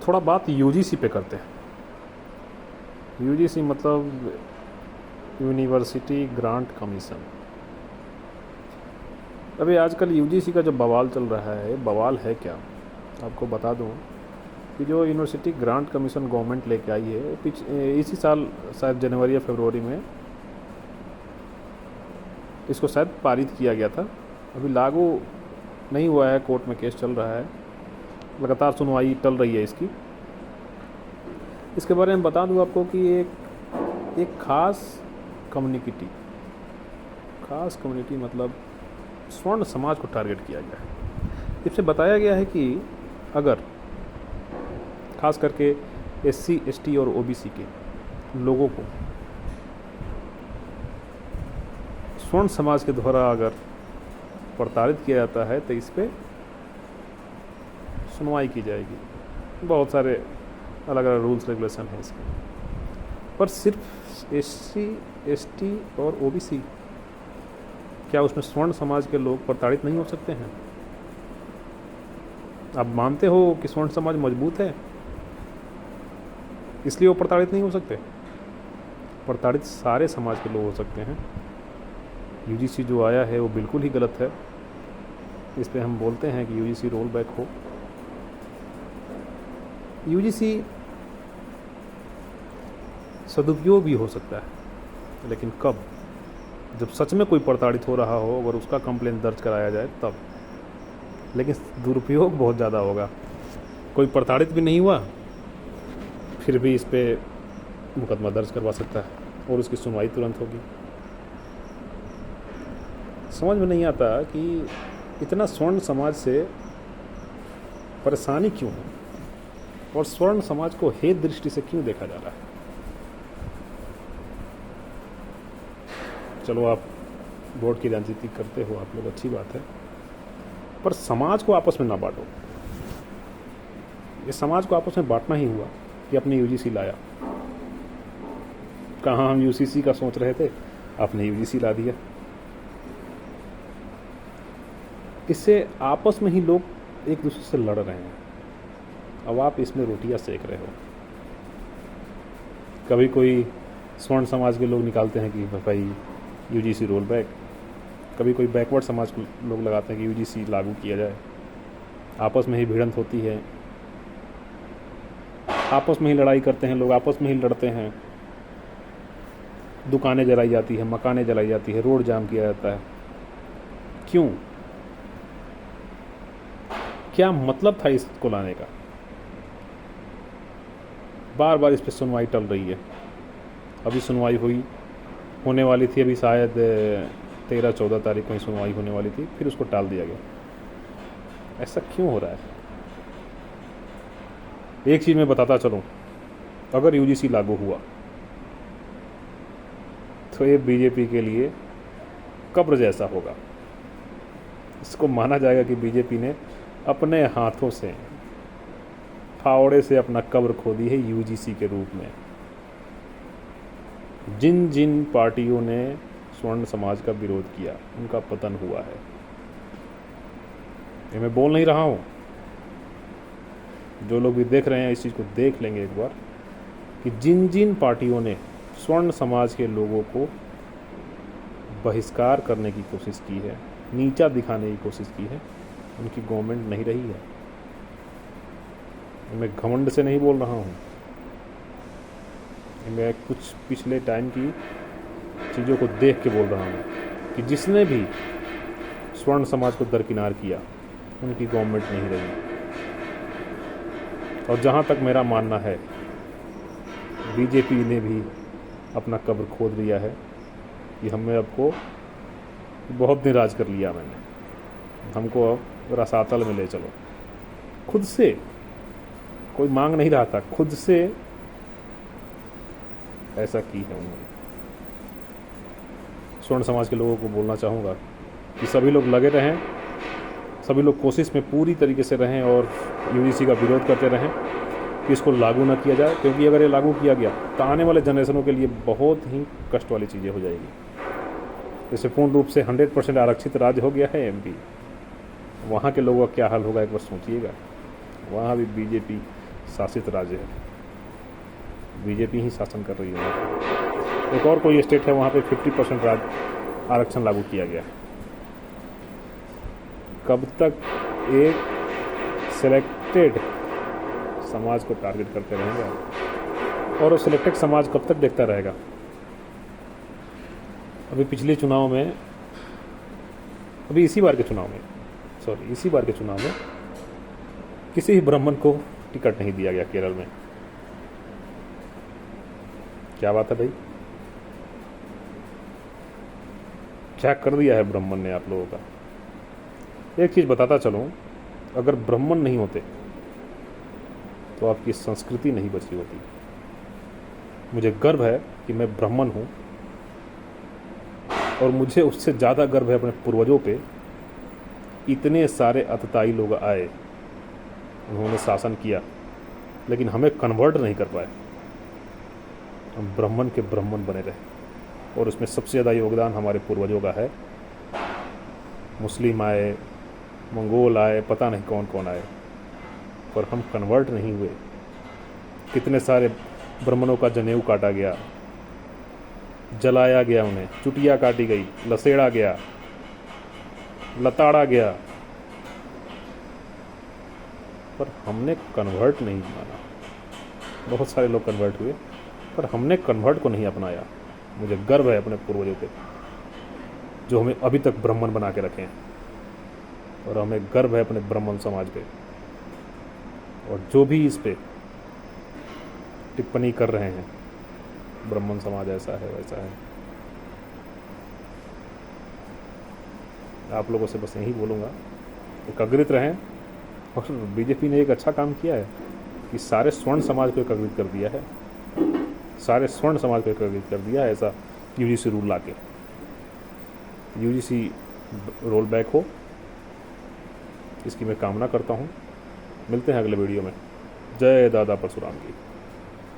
थोड़ा बात यूजीसी पे करते हैं। यूजीसी मतलब यूनिवर्सिटी ग्रांट कमीशन। अभी आजकल यूजीसी का जो बवाल चल रहा है, बवाल है क्या, आपको बता दूं कि जो यूनिवर्सिटी ग्रांट कमीशन गवर्नमेंट लेके आई है इसी साल शायद जनवरी या फरवरी में इसको शायद पारित किया गया था। अभी लागू नहीं हुआ है, कोर्ट में केस चल रहा है, लगातार सुनवाई टल रही है इसकी। इसके बारे में बता दूं आपको कि एक खास कम्युनिटी मतलब स्वर्ण समाज को टारगेट किया गया है। इसमें बताया गया है कि अगर खास करके एससी, एसटी और ओबीसी के लोगों को स्वर्ण समाज के द्वारा अगर प्रताड़ित किया जाता है तो इस पर सुनवाई की जाएगी। बहुत सारे अलग अलग रूल्स रेगुलेशन हैं इसके, पर सिर्फ एससी, एसटी और ओबीसी, क्या उसमें स्वर्ण समाज के लोग प्रताड़ित नहीं हो सकते हैं? आप मानते हो कि स्वर्ण समाज मजबूत है इसलिए वो प्रताड़ित नहीं हो सकते? प्रताड़ित सारे समाज के लोग हो सकते हैं। यूजीसी जो आया है वो बिल्कुल ही गलत है। इस पे हम बोलते हैं कि यूजीसी रोल बैक हो। यूजीसी सदुपयोग भी हो सकता है, लेकिन कब? जब सच में कोई प्रताड़ित हो रहा हो, अगर उसका कंप्लेंट दर्ज कराया जाए तब। लेकिन दुरुपयोग बहुत ज़्यादा होगा। कोई प्रताड़ित भी नहीं हुआ फिर भी इस पर मुकदमा दर्ज करवा सकता है और उसकी सुनवाई तुरंत होगी। समझ में नहीं आता कि इतना स्वर्ण समाज से परेशानी क्यों है और स्वर्ण समाज को हेय दृष्टि से क्यों देखा जा रहा है। चलो, आप वोट की राजनीति करते हो आप लोग, अच्छी बात है, पर समाज को आपस में ना बांटो। ये समाज को आपस में बांटना ही हुआ कि अपने यूजीसी लाया। कहाँ हम यूसीसी का सोच रहे थे, आपने यूजीसी ला दिया। इससे आपस में ही लोग एक दूसरे से लड़ रहे हैं। अब आप इसमें रोटियां सेक रहे हो। कभी कोई स्वर्ण समाज के लोग निकालते हैं कि भाई यूजीसी रोल बैक, कभी कोई बैकवर्ड समाज को लोग लगाते हैं कि यूजीसी लागू किया जाए। आपस में ही भिड़ंत होती है, आपस में ही लड़ाई करते हैं लोग, आपस में ही लड़ते हैं। दुकानें जलाई जाती है, मकानें जलाई जाती है, रोड जाम किया जाता है। क्यों? क्या मतलब था इसको लाने का? बार बार इस पर सुनवाई टल रही है। अभी सुनवाई होने वाली थी, अभी शायद 13-14 तारीख को ही सुनवाई होने वाली थी, फिर उसको टाल दिया गया। ऐसा क्यों हो रहा है? एक चीज़ मैं बताता चलूं, अगर यूजीसी लागू हुआ तो ये बीजेपी के लिए कब्र जैसा होगा। इसको माना जाएगा कि बीजेपी ने अपने हाथों से, फावड़े से अपना कब्र खोदी है यूजीसी के रूप में। जिन जिन पार्टियों ने स्वर्ण समाज का विरोध किया उनका पतन हुआ है। ये मैं बोल नहीं रहा हूँ, जो लोग भी देख रहे हैं इस चीज़ को देख लेंगे एक बार कि जिन जिन पार्टियों ने स्वर्ण समाज के लोगों को बहिष्कार करने की कोशिश की है, नीचा दिखाने की कोशिश की है, उनकी गवर्नमेंट नहीं रही है। मैं घमंड से नहीं बोल रहा हूँ, मैं कुछ पिछले टाइम की चीज़ों को देख के बोल रहा हूँ कि जिसने भी स्वर्ण समाज को दरकिनार किया उनकी गवर्नमेंट नहीं रही। और जहाँ तक मेरा मानना है, बीजेपी ने भी अपना कब्र खोद लिया है कि हमें आपको बहुत निराश कर लिया मैंने, हमको अब रसातल में ले चलो। खुद से कोई मांग नहीं रहा था, खुद से ऐसा की है उन्होंने। स्वर्ण समाज के लोगों को बोलना चाहूँगा कि सभी लोग लगे रहें, सभी लोग कोशिश में पूरी तरीके से रहें और यूजीसी का विरोध करते रहें कि इसको लागू ना किया जाए, क्योंकि अगर ये लागू किया गया तो आने वाले जनरेशनों के लिए बहुत ही कष्ट वाली चीज़ें हो जाएगी। जैसे पूर्ण रूप से 100% आरक्षित राज्य हो गया है एमपी, वहाँ के लोगों का क्या हाल होगा एक बार सोचिएगा। वहाँ भी बीजेपी शासित राज्य है, बीजेपी ही शासन कर रही है। एक और कोई स्टेट है वहाँ पे 50% आरक्षण लागू किया गया। कब तक एक सिलेक्टेड समाज को टारगेट करते रहेंगे और वो सिलेक्टेड समाज कब तक देखता रहेगा? अभी पिछले चुनाव में, अभी इसी बार के चुनाव में किसी भी ब्राह्मण को टिकट नहीं दिया गया केरल में। क्या बात है भाई, क्या कर दिया है ब्राह्मण ने आप लोगों का। एक चीज़ बताता चलूँ, अगर ब्राह्मण नहीं होते तो आपकी संस्कृति नहीं बची होती। मुझे गर्व है कि मैं ब्राह्मण हूँ और मुझे उससे ज़्यादा गर्व है अपने पूर्वजों पे। इतने सारे अतताई लोग आए, उन्होंने शासन किया, लेकिन हमें कन्वर्ट नहीं कर पाए। हम ब्राह्मण के ब्राह्मण बने रहे और उसमें सबसे ज़्यादा योगदान हमारे पूर्वजों का है। मुस्लिम आए, मंगोल आए, पता नहीं कौन कौन आए, पर हम कन्वर्ट नहीं हुए। कितने सारे ब्राह्मणों का जनेऊ काटा गया, जलाया गया, उन्हें चुटिया काटी गई, लसेड़ा गया, लताड़ा गया, पर हमने कन्वर्ट नहीं माना। बहुत सारे लोग कन्वर्ट हुए, पर हमने कन्वर्ट को नहीं अपनाया। मुझे गर्व है अपने पूर्वजों पे जो हमें अभी तक ब्राह्मण बना के रखे हैं, और हमें गर्व है अपने ब्राह्मण समाज पे। और जो भी इस पे टिप्पणी कर रहे हैं, ब्राह्मण समाज ऐसा है वैसा है, आप लोगों से बस यही बोलूँगा, एकाग्रित रहें। और बीजेपी ने एक अच्छा काम किया है कि सारे स्वर्ण समाज को एकाग्रित कर दिया है, सारे स्वर्ण समाज को एकाग्रित कर दिया है। ऐसा यूजीसी रूल लाके, यूजीसी रोल बैक हो, इसकी मैं कामना करता हूँ। मिलते हैं अगले वीडियो में। जय दादा परशुराम की।